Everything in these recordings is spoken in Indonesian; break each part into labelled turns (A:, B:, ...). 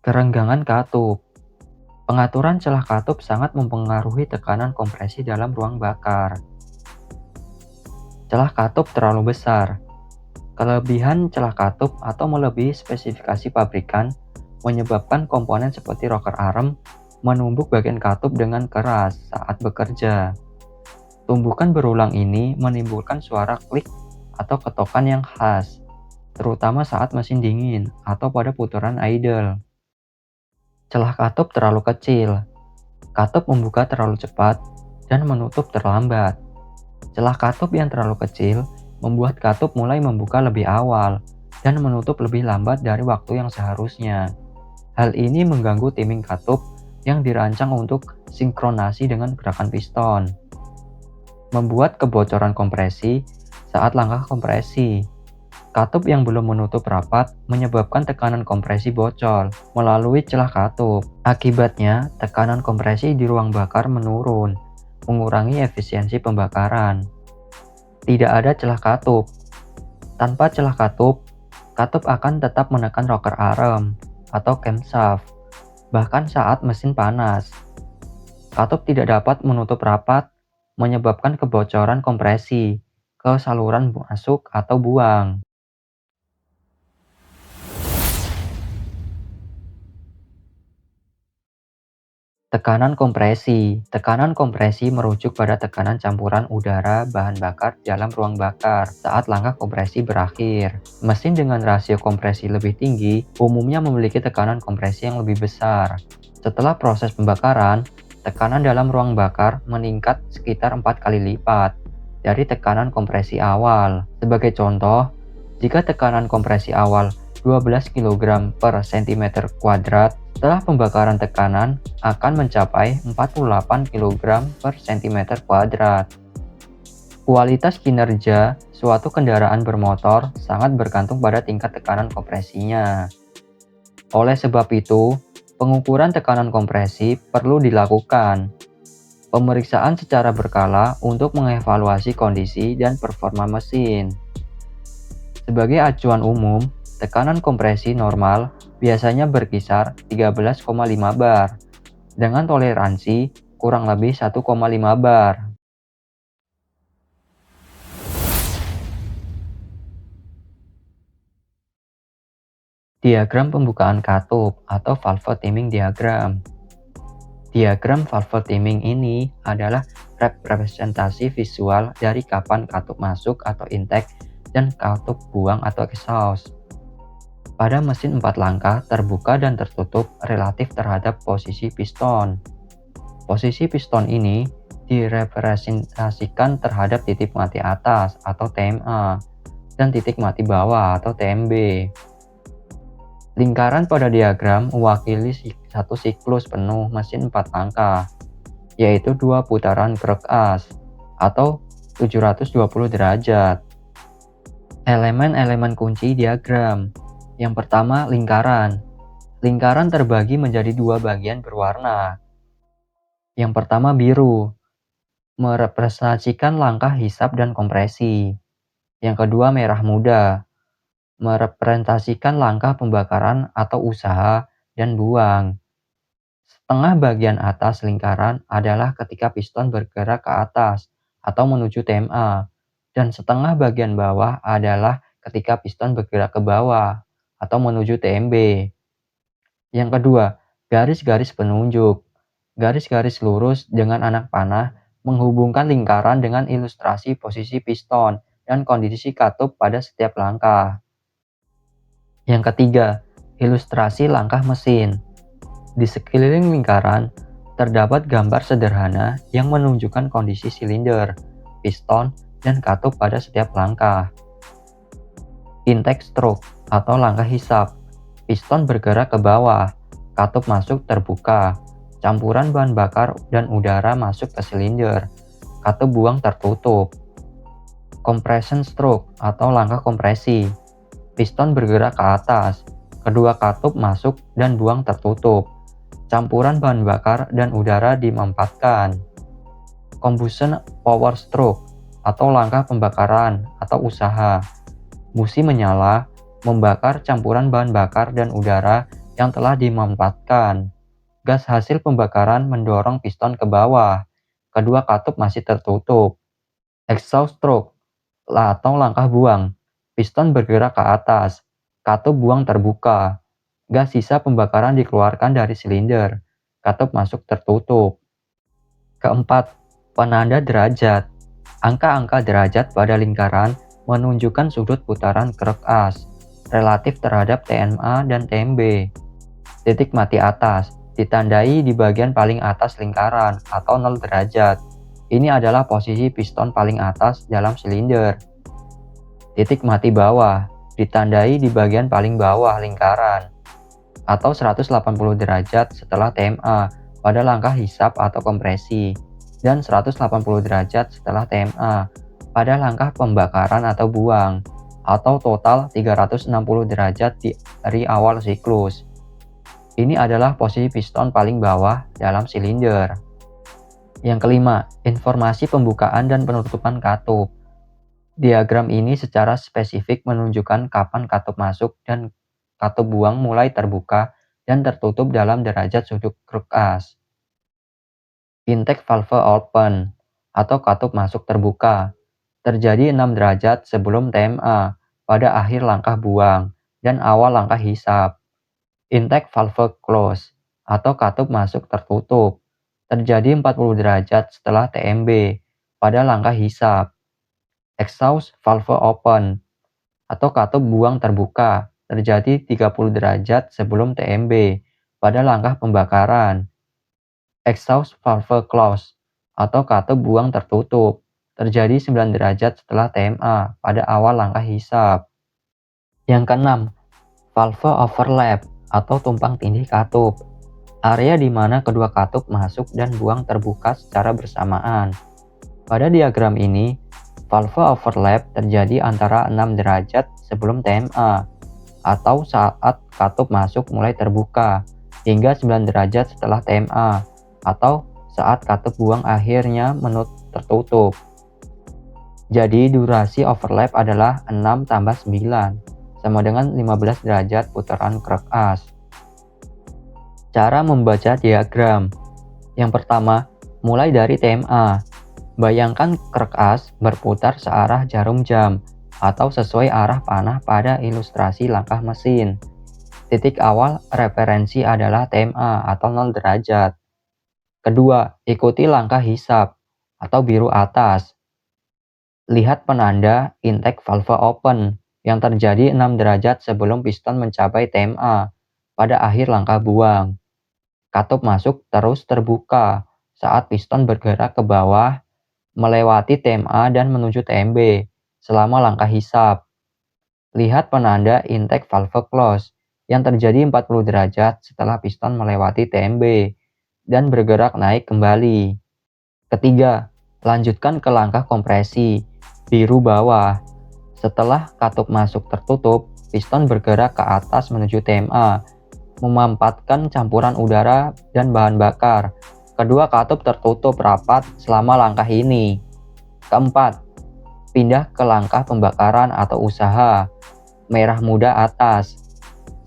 A: Kerenggangan katup. Pengaturan celah katup sangat mempengaruhi tekanan kompresi dalam ruang bakar. Celah katup terlalu besar. Kelebihan celah katup atau melebihi spesifikasi pabrikan menyebabkan komponen seperti rocker arm menumbuk bagian katup dengan keras saat bekerja. Tumbukan berulang ini menimbulkan suara klik atau ketokan yang khas, terutama saat mesin dingin atau pada putaran idle. Celah katup terlalu kecil. Katup membuka terlalu cepat dan menutup terlambat. Celah katup yang terlalu kecil membuat katup mulai membuka lebih awal dan menutup lebih lambat dari waktu yang seharusnya. Hal ini mengganggu timing katup yang dirancang untuk sinkronasi dengan gerakan piston. Membuat kebocoran kompresi saat langkah kompresi. Katup yang belum menutup rapat menyebabkan tekanan kompresi bocor melalui celah katup. Akibatnya, tekanan kompresi di ruang bakar menurun, mengurangi efisiensi pembakaran. Tidak ada celah katup. Tanpa celah katup, katup akan tetap menekan rocker arm atau camshaft, bahkan saat mesin panas. Katup tidak dapat menutup rapat, menyebabkan kebocoran kompresi ke saluran masuk atau buang. Tekanan kompresi. Tekanan kompresi merujuk pada tekanan campuran udara bahan bakar dalam ruang bakar saat langkah kompresi berakhir. Mesin dengan rasio kompresi lebih tinggi umumnya memiliki tekanan kompresi yang lebih besar. Setelah proses pembakaran, tekanan dalam ruang bakar meningkat sekitar 4 kali lipat dari tekanan kompresi awal. Sebagai contoh, jika tekanan kompresi awal 12 kg per cm kuadrat, setelah pembakaran tekanan akan mencapai 48 kg per cm kuadrat. Kualitas kinerja suatu kendaraan bermotor sangat bergantung pada tingkat tekanan kompresinya. Oleh sebab itu, pengukuran tekanan kompresi perlu dilakukan. Pemeriksaan secara berkala untuk mengevaluasi kondisi dan performa mesin. Sebagai acuan umum, tekanan kompresi normal biasanya berkisar 13,5 bar, dengan toleransi kurang lebih 1,5 bar. Diagram pembukaan katup atau valve timing diagram. Diagram valve timing ini adalah representasi visual dari kapan katup masuk atau intake dan katup buang atau exhaust. Pada mesin 4 langkah terbuka dan tertutup relatif terhadap posisi piston. Posisi piston ini direpresentasikan terhadap titik mati atas atau TMA dan titik mati bawah atau TMB. Lingkaran pada diagram mewakili satu siklus penuh mesin 4 langkah, yaitu 2 putaran krek as atau 720 derajat. Elemen-elemen kunci diagram. Yang pertama, lingkaran. Lingkaran terbagi menjadi 2 bagian berwarna. Yang pertama, biru, merepresentasikan langkah hisap dan kompresi. Yang kedua, merah muda, merepresentasikan langkah pembakaran atau usaha dan buang. Setengah bagian atas lingkaran adalah ketika piston bergerak ke atas atau menuju TMA, dan setengah bagian bawah adalah ketika piston bergerak ke bawah atau menuju TMB. Yang kedua, garis-garis penunjuk. Garis-garis lurus dengan anak panah menghubungkan lingkaran dengan ilustrasi posisi piston dan kondisi katup pada setiap langkah. Yang ketiga, ilustrasi langkah mesin. Di sekeliling lingkaran, terdapat gambar sederhana yang menunjukkan kondisi silinder, piston, dan katup pada setiap langkah. Intake stroke atau langkah hisap. Piston bergerak ke bawah, katup masuk terbuka, campuran bahan bakar dan udara masuk ke silinder, katup buang tertutup. Compression stroke atau langkah kompresi. Piston bergerak ke atas, kedua katup masuk dan buang tertutup. Campuran bahan bakar dan udara dimempatkan. Combustion power stroke atau langkah pembakaran atau usaha. Busi menyala, membakar campuran bahan bakar dan udara yang telah dimanfaatkan. Gas hasil pembakaran mendorong piston ke bawah. Kedua katup masih tertutup. Exhaust stroke atau langkah buang. Piston bergerak ke atas. Katup buang terbuka. Gas sisa pembakaran dikeluarkan dari silinder. Katup masuk tertutup. Keempat, penanda derajat. Angka-angka derajat pada lingkaran menunjukkan sudut putaran krek as relatif terhadap TMA dan TMB. Titik mati atas ditandai di bagian paling atas lingkaran atau 0 derajat. Ini adalah posisi piston paling atas dalam silinder. Titik mati bawah ditandai di bagian paling bawah lingkaran atau 180 derajat setelah TMA pada langkah hisap atau kompresi dan 180 derajat setelah TMA pada langkah pembakaran atau buang atau total 360 derajat dari awal siklus. Ini adalah posisi piston paling bawah dalam silinder. Yang kelima, informasi pembukaan dan penutupan katup. Diagram ini secara spesifik menunjukkan kapan katup masuk dan katup buang mulai terbuka dan tertutup dalam derajat sudut krek as. Intake valve open atau katup masuk terbuka terjadi 6 derajat sebelum TMA pada akhir langkah buang dan awal langkah hisap. Intake valve close atau katup masuk tertutup terjadi 40 derajat setelah TMB pada langkah hisap. Exhaust valve open atau katup buang terbuka terjadi 30 derajat sebelum TMB pada langkah pembakaran. Exhaust valve close atau katup buang tertutup terjadi 9 derajat setelah TMA pada awal langkah hisap. Yang keenam, valve overlap atau tumpang tindih katup. Area di mana kedua katup masuk dan buang terbuka secara bersamaan. Pada diagram ini, valve overlap terjadi antara 6 derajat sebelum TMA atau saat katup masuk mulai terbuka hingga 9 derajat setelah TMA atau saat katup buang akhirnya tertutup. Jadi durasi overlap adalah 6 tambah 9 sama dengan 15 derajat putaran krek as. Cara membaca diagram. Yang pertama, mulai dari TMA. Bayangkan krek as berputar searah jarum jam atau sesuai arah panah pada ilustrasi langkah mesin. Titik awal referensi adalah TMA atau 0 derajat. Kedua, ikuti langkah hisap atau biru atas. Lihat penanda intake valve open yang terjadi 6 derajat sebelum piston mencapai TMA pada akhir langkah buang. Katup masuk terus terbuka saat piston bergerak ke bawah melewati TMA dan menuju TMB selama langkah hisap. Lihat penanda intake valve close yang terjadi 40 derajat setelah piston melewati TMB dan bergerak naik kembali. Ketiga, lanjutkan ke langkah kompresi, biru bawah. Setelah katup masuk tertutup, piston bergerak ke atas menuju TMA, memanfaatkan campuran udara dan bahan bakar. Kedua katup tertutup rapat selama langkah ini. Keempat, pindah ke langkah pembakaran atau usaha, merah muda atas.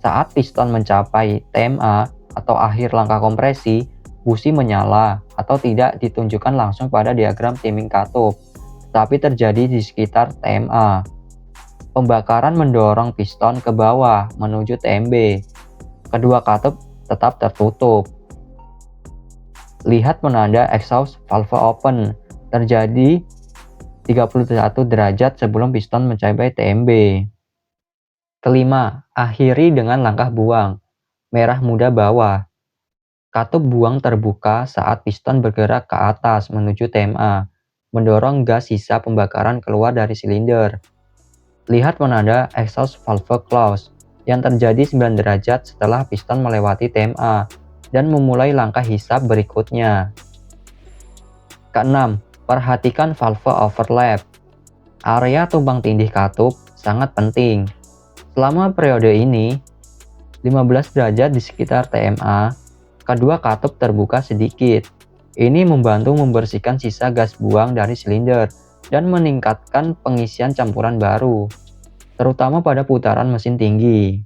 A: Saat piston mencapai TMA atau akhir langkah kompresi, busi menyala atau tidak ditunjukkan langsung pada diagram timing katup, tetapi terjadi di sekitar TMA. Pembakaran mendorong piston ke bawah menuju TMB. Kedua katup tetap tertutup. Lihat penanda exhaust valve open terjadi 31 derajat sebelum piston mencapai TMB. Kelima, akhiri dengan langkah buang, merah muda bawah. Katup buang terbuka saat piston bergerak ke atas menuju TMA, mendorong gas sisa pembakaran keluar dari silinder. Lihat penanda exhaust valve close yang terjadi 9 derajat setelah piston melewati TMA dan memulai langkah hisap berikutnya. Keenam, perhatikan valve overlap. Area tumpang tindih katup sangat penting. Selama periode ini, 15 derajat di sekitar TMA, kedua katup terbuka sedikit. Ini membantu membersihkan sisa gas buang dari silinder dan meningkatkan pengisian campuran baru, terutama pada putaran mesin tinggi.